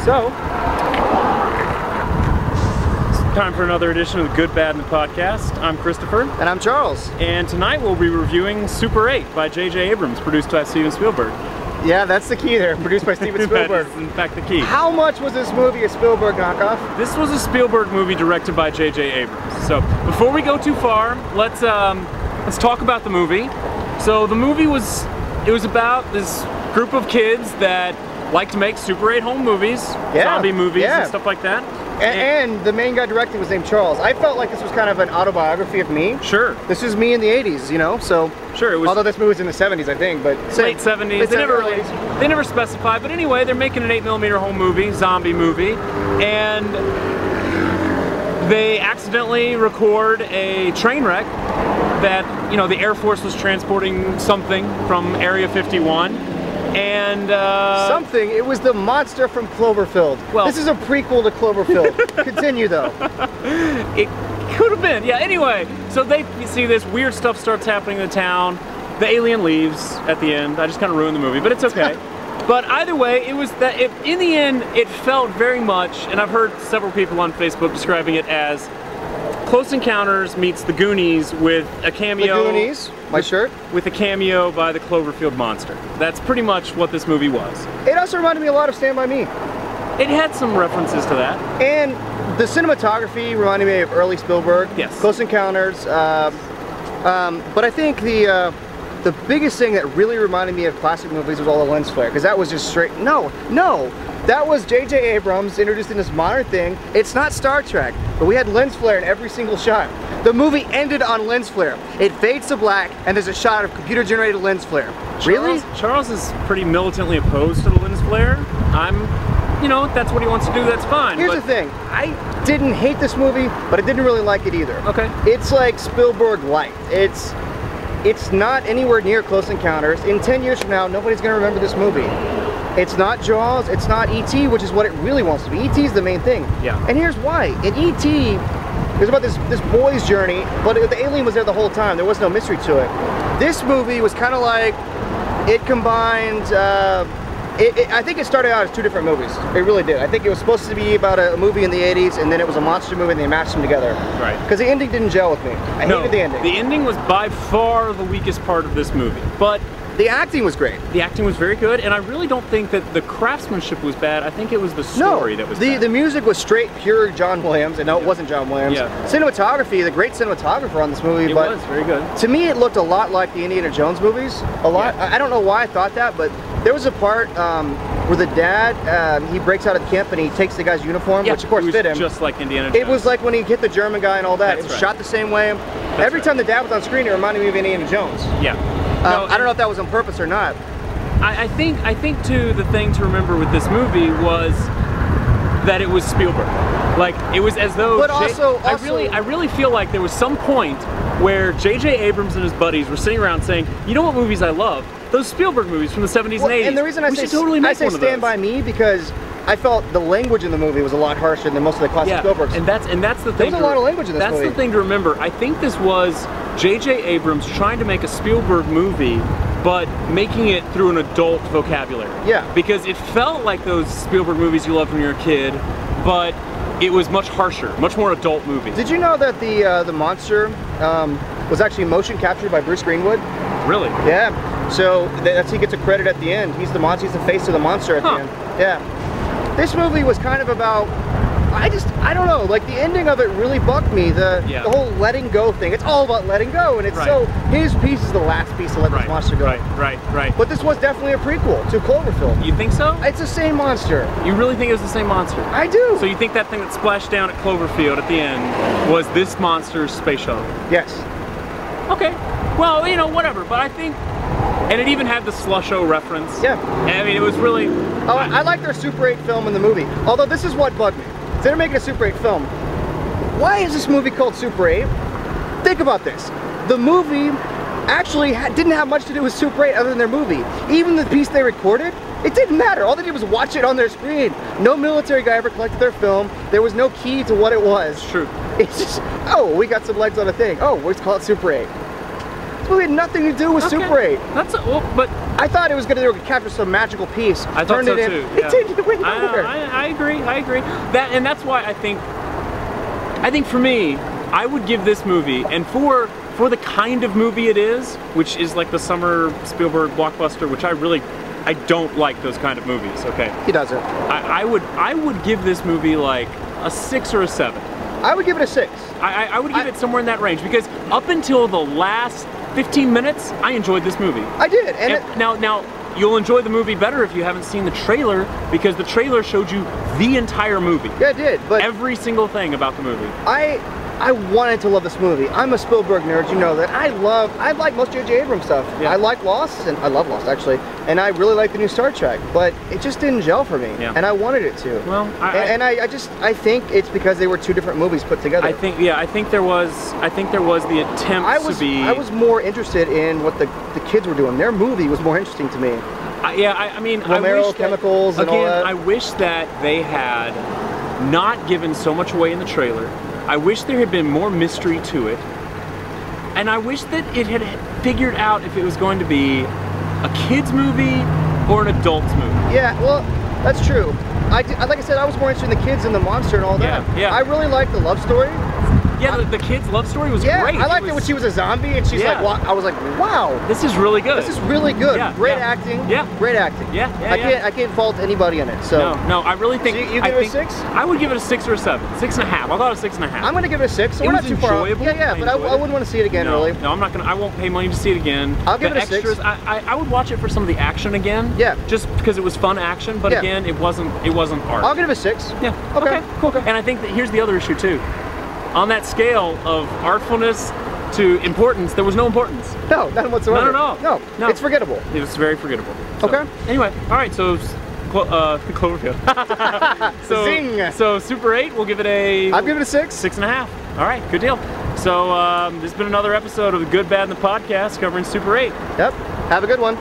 So, it's time for another edition of the Good, Bad, and the Podcast. I'm Christopher. And I'm Charles. And tonight we'll be reviewing Super 8 by J.J. Abrams, produced by Steven Spielberg. Yeah, that's the key there, produced by Steven Spielberg. That is, in fact, the key. How much was this movie a Spielberg knockoff? This was a Spielberg movie directed by J.J. Abrams. So, before we go too far, let's talk about the movie. So, the movie was about this group of kids that like to make Super 8 home movies, zombie movies and stuff like that. And the main guy directing was named Charles. I felt like this was kind of an autobiography of me. Sure. This is me in the 80s, you know, so. Sure, it was. Although this movie was in the 70s, I think, but. Late 70s. They never specified, but anyway, they're making an 8mm home movie, zombie movie, and they accidentally record a train wreck that, you know, the Air Force was transporting something from Area 51. And something. It was the monster from Cloverfield. Well, this is a prequel to Cloverfield. Continue though. It could have been. Yeah. Anyway, so you see this weird stuff starts happening in the town. The alien leaves at the end. I just kind of ruined the movie, but it's okay. But either way, it was that. In the end, it felt very much, and I've heard several people on Facebook describing it as Close Encounters meets The Goonies with a cameo. The Goonies, my shirt. With a cameo by the Cloverfield Monster. That's pretty much what this movie was. It also reminded me a lot of Stand By Me. It had some references to that. And the cinematography reminded me of early Spielberg. Yes. Close Encounters. But I think the biggest thing that really reminded me of classic movies was all the lens flare, because that was just straight. No. That was J.J. Abrams introducing this modern thing. It's not Star Trek, but we had lens flare in every single shot. The movie ended on lens flare. It fades to black, and there's a shot of computer-generated lens flare. Really? Charles is pretty militantly opposed to the lens flare. You know, if that's what he wants to do, that's fine. Here's the thing. I didn't hate this movie, but I didn't really like it either. Okay. It's like Spielberg light. It's not anywhere near Close Encounters. In 10 years from now, nobody's going to remember this movie. It's not Jaws, it's not E.T., which is what it really wants to be. E.T. is the main thing. Yeah. And here's why. In E.T., it was about this boy's journey, but the alien was there the whole time. There was no mystery to it. This movie was kind of like, it combined, I think it started out as two different movies. It really did. I think it was supposed to be about a movie in the 80s, and then it was a monster movie, and they mashed them together. Right. Because the ending didn't gel with me. I hated the ending. The ending was by far the weakest part of this movie. But the acting was great. The acting was very good, and I really don't think that the craftsmanship was bad. I think it was the story that was bad. The music was straight, pure John Williams, and no, it wasn't John Williams. Yeah. Cinematography, the great cinematographer on this movie. It was very good. To me, it looked a lot like the Indiana Jones movies. A lot. Yeah. I don't know why I thought that, but there was a part where the dad, he breaks out of the camp and he takes the guy's uniform, which of course fit him. Just like Indiana Jones. It was like when he hit the German guy and all that. It was shot the same way. Every time the dad was on screen, it reminded me of Indiana Jones. Yeah. I don't know if that was on purpose or not. I think too, the thing to remember with this movie was that it was Spielberg. Like, it was as though. But I really feel like there was some point where J.J. Abrams and his buddies were sitting around saying, you know what movies I love? Those Spielberg movies from the 70s and 80s. And the reason I say Stand By Me, because I felt the language in the movie was a lot harsher than most of the classic Spielbergs. And that's the thing. There's a lot of language in this movie. That's the thing to remember. I think this was J.J. Abrams trying to make a Spielberg movie, but making it through an adult vocabulary. Yeah. Because it felt like those Spielberg movies you loved when you were a kid, but it was much harsher, much more adult movie. Did you know that the monster was actually motion captured by Bruce Greenwood? Really? Yeah. So he gets a credit at the end. He's the monster. He's the face of the monster at the end. Yeah. This movie was kind of about. I don't know. Like, the ending of it really bugged me. The whole letting go thing. It's all about letting go, and it's so his piece is the last piece to let this monster go. Right. But this was definitely a prequel to Cloverfield. You think so? It's the same monster. You really think it was the same monster? I do. So you think that thing that splashed down at Cloverfield at the end was this monster's space shuttle? Yes. Okay. Well, you know, whatever. But I think. And it even had the Slusho reference. Yeah. I mean, it was really. Oh, I like their Super 8 film in the movie. Although this is what bugged me. Instead of making a Super 8 film, why is this movie called Super 8? Think about this. The movie actually didn't have much to do with Super 8 other than their movie. Even the piece they recorded, it didn't matter. All they did was watch it on their screen. No military guy ever collected their film. There was no key to what it was. True. It's just, oh, we got some legs on a thing. Oh, let's call it Super 8. This movie had nothing to do with Super 8. But I thought it was going to capture some magical piece. I thought so too. Yeah. It didn't win nowhere. I agree. And that's why I think for me, I would give this movie, and for the kind of movie it is, which is like the summer Spielberg blockbuster, which I don't like those kind of movies. Okay. He doesn't. I would give this movie like a 6 or a 7. I would give it a 6. I would give it somewhere in that range, because up until the last 15 minutes, I enjoyed this movie. I did. Now, you'll enjoy the movie better if you haven't seen the trailer, because the trailer showed you the entire movie. Yeah, it did. But every single thing about the movie. I wanted to love this movie. I'm a Spielberg nerd, you know that. I like most J.J. Abrams stuff. Yeah. I like Lost, and I love Lost actually, and I really like the new Star Trek, but it just didn't gel for me, yeah. and I wanted it to. Well, I think it's because they were two different movies put together. I think there was the attempt to be. I was more interested in what the kids were doing. Their movie was more interesting to me. I mean, Romero chemicals and all that. I wish that they had not given so much away in the trailer. I wish there had been more mystery to it, and I wish that it had figured out if it was going to be a kid's movie or an adult's movie. Yeah, well, that's true. Like I said, I was more interested in the kids and the monster and all that. Yeah. I really liked the love story. Yeah, the kid's love story was great. I liked it when she was a zombie and she's like, I was like, wow. This is really good. This is really good. Yeah, great acting. Yeah. Great acting. Yeah. I can't fault anybody in it. So No, I really think. So you give it a 6? I would give it a 6 or a 7. 6.5. I thought a 6.5. I'm gonna give it a 6. So we're not too far off. Yeah, but I wouldn't want to see it again, really. No, I'm not gonna. I won't pay money to see it again. I'll give it a extras, 6. I would watch it for some of the action again. Yeah. Just because it was fun action, but again, it wasn't art. I'll give it a 6. Yeah. Okay. Cool. And I think that here's the other issue too. On that scale of artfulness to importance, there was no importance. No, none whatsoever. No. It's forgettable. It was very forgettable. So, okay. Anyway, all right. So, Cloverfield. Zing. So Super 8, we'll give it a. I'll give it a 6. 6.5. All right, good deal. So this has been another episode of the Good, Bad, and the Podcast covering Super 8. Yep. Have a good one.